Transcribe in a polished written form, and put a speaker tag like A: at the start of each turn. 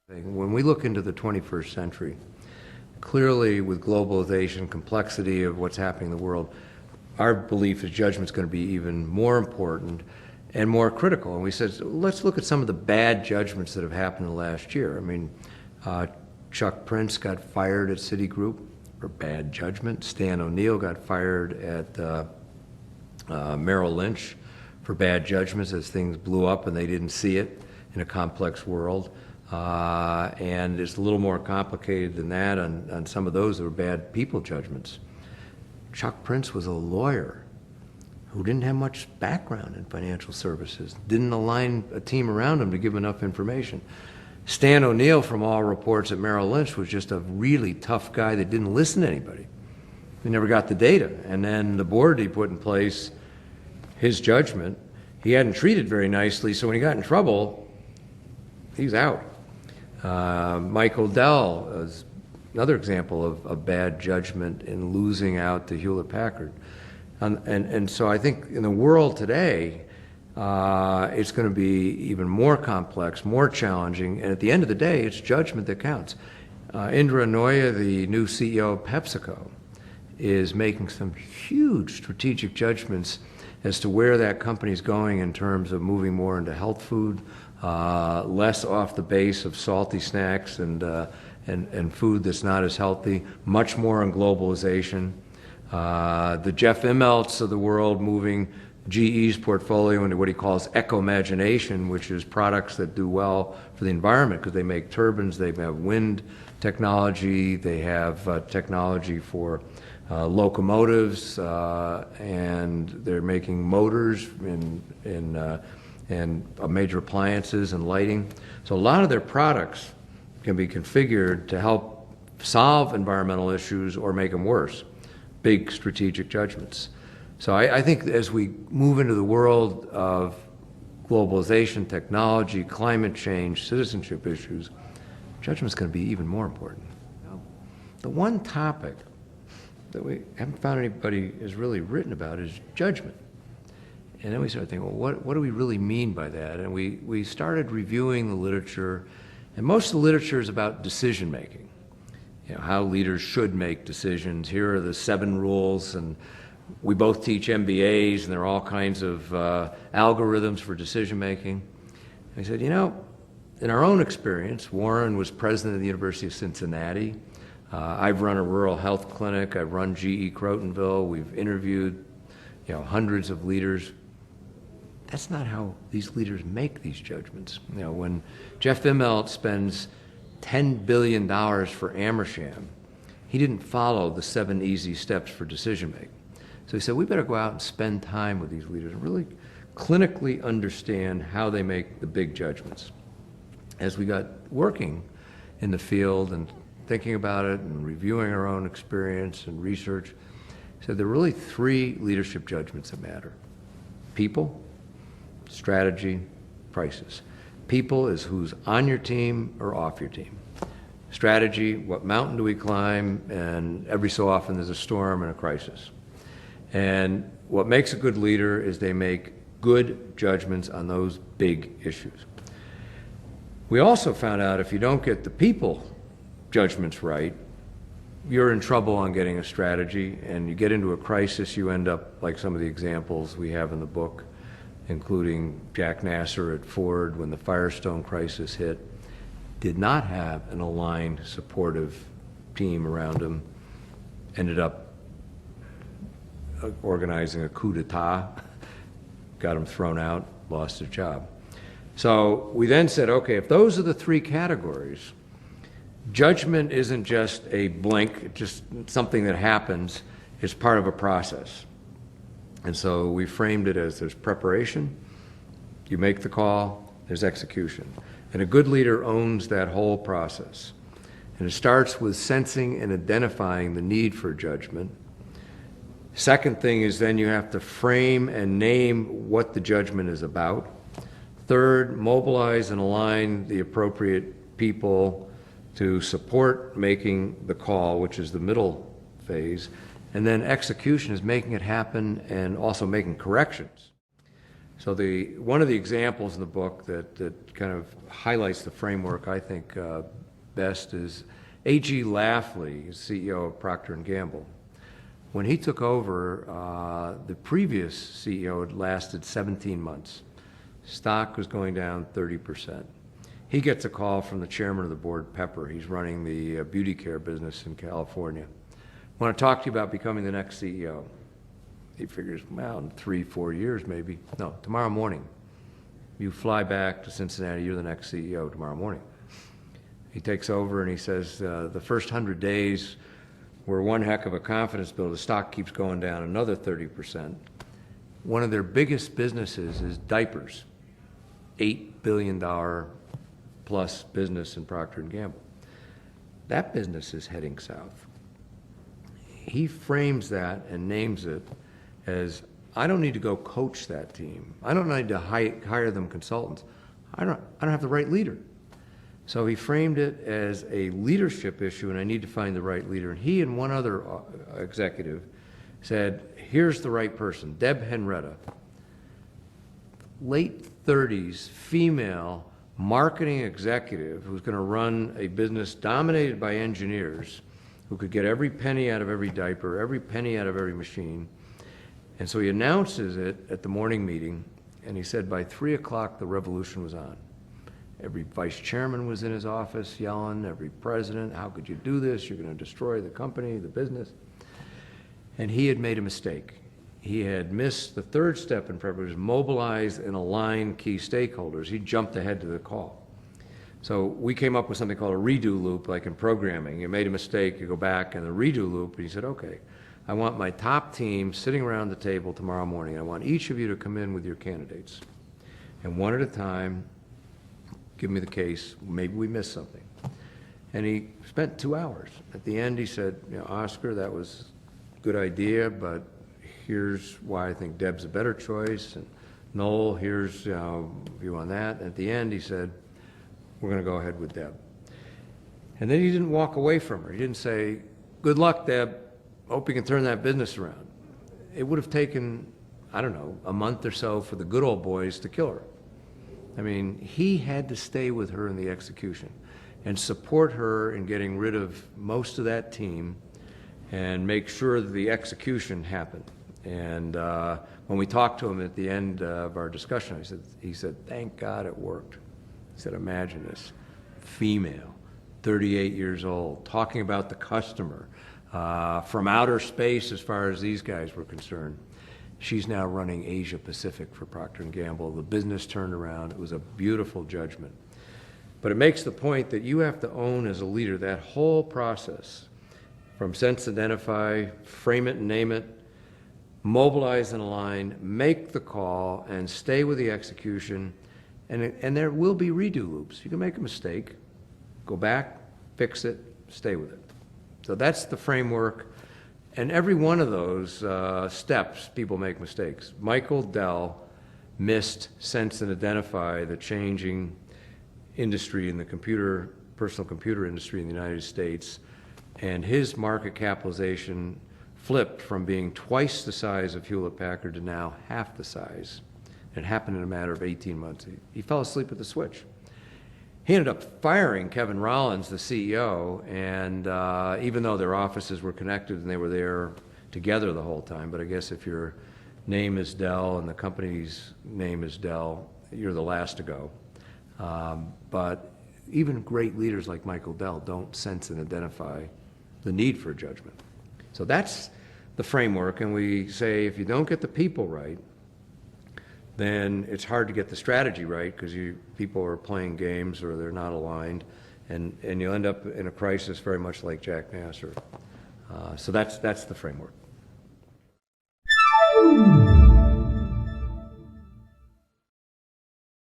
A: When we look into the 21st century, clearly with globalization, complexity of what's happening in the world, our belief is judgment's going to be even more important and more critical. And we said, let's look at some of the bad judgments that have happened in the last year. I mean, Chuck Prince got fired at Citigroup for bad judgment. Stan O'Neill got fired at Merrill Lynch for bad judgments as things blew up and they didn't see it in a complex world. And it's a little more complicated than that on some of those that were bad people judgments. Chuck Prince was a lawyer who didn't have much background in financial services, didn't align a team around him to give enough information. Stan O'Neill, from all reports at Merrill Lynch, was just a really tough guy that didn't listen to anybody. He never got the data. And then the board he put in place, his judgment, he hadn't treated very nicely, so when he got in trouble, he's out. Michael Dell is another example of bad judgment in losing out to Hewlett-Packard. And so I think in the world today, it's going to be even more complex, more challenging, and at the end of the day, it's judgment that counts. Indra Nooyi, the new CEO of PepsiCo, is making some huge strategic judgments as to where that company is going in terms of moving more into health food, less off the base of salty snacks and food that's not as healthy, much more on globalization. The Jeff Immelts of the world moving GE's portfolio into what he calls eco-imagination, which is products that do well for the environment because they make turbines, they have wind technology, they have technology for locomotives, and they're making motors and major appliances and lighting. So a lot of their products can be configured to help solve environmental issues or make them worse. Big strategic judgments. So I think as we move into the world of globalization, technology, climate change, citizenship issues, judgment's going to be even more important. The one topic that we haven't found anybody has really written about is judgment. And then we started thinking, well, what do we really mean by that? And we started reviewing the literature, and most of the literature is about decision making. You know, how leaders should make decisions. Here are the 7 rules, and we both teach MBAs, and there are all kinds of algorithms for decision making. And I said, you know, in our own experience, Warren was president of the University of Cincinnati. I've run a rural health clinic. I've run GE Crotonville. We've interviewed, hundreds of leaders. That's not how these leaders make these judgments. When Jeff Immelt spends $10 billion for Amersham, he didn't follow the 7 easy steps for decision making. So he said, we better go out and spend time with these leaders and really clinically understand how they make the big judgments. As we got working in the field and thinking about it and reviewing our own experience and research, he said there are really 3 leadership judgments that matter. People, strategy, prices. People is who's on your team or off your team. Strategy, what mountain do we climb, and every so often there's a storm and a crisis. And what makes a good leader is they make good judgments on those big issues. We also found out if you don't get the people judgments right, you're in trouble on getting a strategy, and you get into a crisis, you end up like some of the examples we have in the book, including Jack Nasser at Ford when the Firestone crisis hit, did not have an aligned, supportive team around him, ended up organizing a coup d'etat, got him thrown out, lost his job. So we then said, okay, if those are the 3 categories, judgment isn't just a blink, just something that happens, it's part of a process. And so we framed it as there's preparation, you make the call, there's execution. And a good leader owns that whole process. And it starts with sensing and identifying the need for judgment. Second thing is then you have to frame and name what the judgment is about. Third, mobilize and align the appropriate people to support making the call, which is the middle phase. And then execution is making it happen and also making corrections. So one of the examples in the book that kind of highlights the framework I think best is A.G. Lafley, CEO of Procter & Gamble. When he took over, the previous CEO had lasted 17 months. Stock was going down 30%. He gets a call from the chairman of the board, Pepper. He's running the beauty care business in California. I want to talk to you about becoming the next CEO. He figures, well, in 3-4 years maybe. No, tomorrow morning. You fly back to Cincinnati, you're the next CEO tomorrow morning. He takes over and he says, the first 100 days were one heck of a confidence builder. The stock keeps going down another 30%. One of their biggest businesses is diapers. $8 billion plus business in Procter & Gamble. That business is heading south. He frames that and names it as, I don't need to go coach that team. I don't need to hire them consultants. I don't have the right leader. So he framed it as a leadership issue, and I need to find the right leader. And he and one other executive said, here's the right person, Deb Henretta, late 30s, female marketing executive who's going to run a business dominated by engineers who could get every penny out of every diaper, every penny out of every machine. And so he announces it at the morning meeting, and he said by 3 o'clock the revolution was on. Every vice chairman was in his office yelling, every president, how could you do this? You're going to destroy the company, the business. And he had made a mistake. He had missed the third step in preparation, mobilize and align key stakeholders. He jumped ahead to the call. So we came up with something called a redo loop, like in programming. You made a mistake, you go back, and the redo loop, and he said, okay, I want my top team sitting around the table tomorrow morning. I want each of you to come in with your candidates. And one at a time, give me the case, maybe we missed something. And he spent 2 hours. At the end, he said, you know, Oscar, that was a good idea, but here's why I think Deb's a better choice. And Noel, here's view on that. And at the end, he said, we're going to go ahead with Deb. And then he didn't walk away from her. He didn't say, good luck, Deb. Hope you can turn that business around. It would have taken, I don't know, a month or so for the good old boys to kill her. I mean, he had to stay with her in the execution and support her in getting rid of most of that team and make sure that the execution happened. And when we talked to him at the end of our discussion, he said, thank God it worked. He said, imagine this, female, 38 years old, talking about the customer, from outer space as far as these guys were concerned. She's now running Asia Pacific for Procter & Gamble. The business turned around. It was a beautiful judgment. But it makes the point that you have to own as a leader that whole process, from sense identify, frame it and name it, mobilize and align, make the call, and stay with the execution. And there will be redo loops. You can make a mistake, go back, fix it, stay with it. So that's the framework. And every one of those steps, people make mistakes. Michael Dell missed sense and identify the changing industry in the personal computer industry in the United States, and his market capitalization flipped from being twice the size of Hewlett-Packard to now half the size. It happened in a matter of 18 months. He fell asleep at the switch. He ended up firing Kevin Rollins, the CEO, and even though their offices were connected and they were there together the whole time, but I guess if your name is Dell and the company's name is Dell, you're the last to go. But even great leaders like Michael Dell don't sense and identify the need for judgment. So that's the framework, and we say if you don't get the people right, then it's hard to get the strategy right because people are playing games or they're not aligned, and you'll end up in a crisis very much like Jack Nasser. So that's the framework.